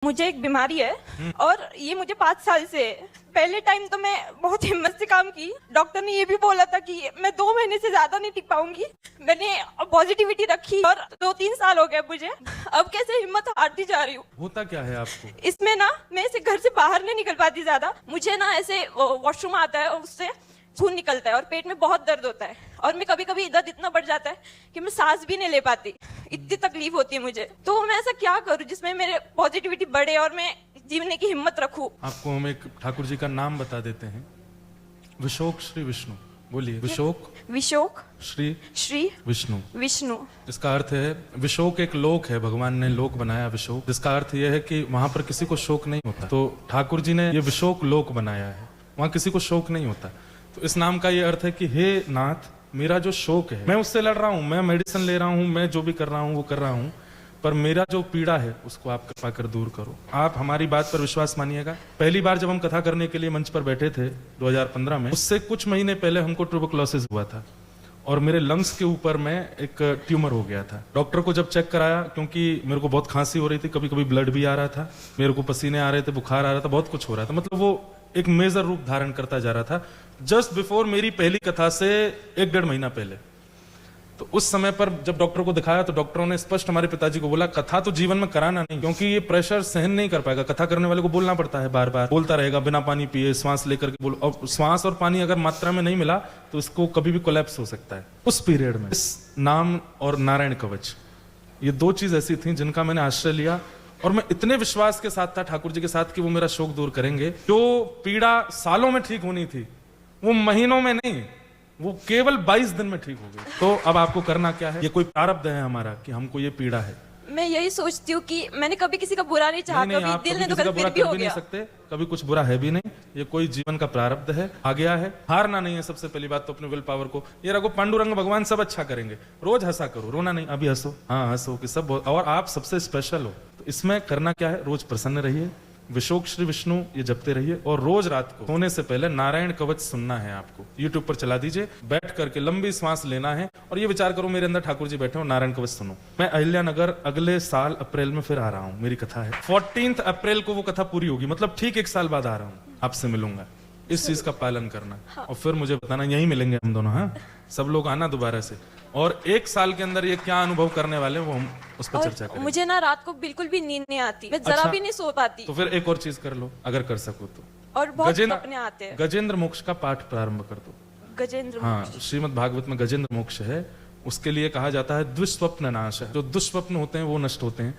मुझे एक बीमारी है और ये मुझे 5 साल से है। पहले टाइम तो मैं बहुत हिम्मत से काम की। डॉक्टर ने ये भी बोला था कि मैं 2 महीने से ज्यादा नहीं टिक पाऊंगी। मैंने पॉजिटिविटी रखी और 2-3 साल हो गए मुझे। अब कैसे हिम्मत हारती जा रही हूँ। होता क्या है आपको? इसमें ना मैं ऐसे घर से बाहर नहीं निकल पाती ज्यादा। मुझे ना ऐसे वॉशरूम आता है और उससे खून निकलता है और पेट में बहुत दर्द होता है और मैं कभी कभी दर्द इतना बढ़ जाता है कि मैं सांस भी नहीं ले पाती। इतनी तकलीफ होती है मुझे। तो मैं ऐसा क्या करूं जिसमें मेरे पॉजिटिविटी बढ़े और मैं जीने की हिम्मत रखूं। आपको हम एक ठाकुर जी का नाम बता देते हैं, विशोक श्री विष्णु। बोलिए, विशोक विशोक श्री श्री विष्णु। विष्णु। इसका अर्थ है, विशोक एक लोक है, भगवान ने लोक बनाया विशोक, जिसका अर्थ यह है कि वहां पर किसी को शोक नहीं होता। तो ठाकुर जी ने ये विशोक लोक बनाया है, वहां किसी को शोक नहीं होता। तो इस नाम का ये अर्थ है कि हे नाथ, मेरा जो शोक है मैं उससे लड़ रहा हूँ, मैं मेडिसिन ले रहा हूँ, मैं जो भी कर रहा हूँ वो कर रहा हूँ, पर मेरा जो पीड़ा है उसको आप कृपा कर दूर करो। आप हमारी बात पर विश्वास मानिएगा। पहली बार जब हम कथा करने के लिए मंच पर बैठे थे 2015 में, उससे कुछ महीने पहले हमको ट्यूबरकुलोसिस हुआ था और मेरे लंग्स के ऊपर में एक ट्यूमर हो गया था। डॉक्टर को जब चेक कराया, क्योंकि मेरे को बहुत खांसी हो रही थी, कभी कभी ब्लड भी आ रहा था, मेरे को पसीने आ रहे थे, बुखार आ रहा था, बहुत कुछ हो रहा था, मतलब वो एक मेजर रूप धारण करता जा रहा था। जस्ट बिफोर मेरी पहली कथा से 1-1.5 महीना पहले, तो उस समय पर जब डॉक्टर को दिखाया तो डॉक्टरों ने स्पष्ट हमारे पिताजी को बोला, कथा तो जीवन में कराना नहीं, क्योंकि ये प्रेशर सहन नहीं कर पाएगा। कथा करने वाले को बोलना पड़ता है, बार बार बोलता रहेगा, बिना पानी पिए श्वास लेकर के बोलो, और श्वास और पानी अगर मात्रा में नहीं मिला तो इसको कभी भी कोलैप्स हो सकता है। उस पीरियड में इस नाम और नारायण कवच, ये 2 चीज ऐसी थी जिनका मैंने आश्रय लिया और मैं इतने विश्वास के साथ था ठाकुर जी के साथ कि वो मेरा शोक दूर करेंगे। जो पीड़ा सालों में ठीक होनी थी वो महीनों में नहीं, वो केवल 22 दिन में ठीक हो गई। तो अब आपको करना क्या है? ये कोई प्रारब्ध है हमारा कि हमको ये पीड़ा है। मैं यही सोचती हूँ कि मैंने कभी किसी का बुरा नहीं चाहा, नहीं, कभी आप दिल कभी ने तो किसी का कभी बुरा फिर भी कर हो भी नहीं गया। सकते, कभी कुछ बुरा है भी नहीं। ये कोई जीवन का प्रारब्ध है, आ गया है। हारना नहीं है। सबसे पहली बात तो अपने विल पावर को, ये रखो, पांडुरंग भगवान सब अच्छा करेंगे। रोज हंसा करो, रोना नहीं। अभी हंसो, हाँ हंसो कि सब, और आप सबसे स्पेशल हो। तो इसमें करना क्या है, रोज प्रसन्न रहिए, विशोक श्री विष्णु ये जपते रहिए, और रोज रात को सोने से पहले नारायण कवच सुनना है। आपको यूट्यूब पर चला दीजिए, बैठ करके लंबी सांस लेना है और ये विचार करो, मेरे अंदर ठाकुर जी बैठे हो, नारायण कवच सुनो। मैं अहिल्यानगर अगले साल अप्रैल में फिर आ रहा हूँ, मेरी कथा है 14 अप्रैल को, वो कथा पूरी होगी, मतलब ठीक 1 साल बाद आ रहा हूँ, आपसे मिलूंगा। इस चीज का पालन करना। हाँ। और फिर मुझे बताना, यहीं मिलेंगे हम दोनों। हाँ, सब लोग आना दोबारा से, और 1 साल के अंदर ये क्या अनुभव करने वाले हैं वो हम उस पर चर्चा करेंगे। मुझे ना रात को बिल्कुल भी नींद नहीं आती, मैं जरा भी नहीं सो पाती। तो फिर एक और चीज कर लो अगर कर सको तो, और बहुत सपने आते हैं। गजेंद्र मोक्ष का पाठ प्रारंभ कर दो। गजेंद्र, हाँ, श्रीमद् भागवत में गजेंद्र मोक्ष है। उसके लिए कहा जाता है द्विस्वप्न नाश है। जो दुष्स्वप्न होते हैं वो नष्ट होते हैं।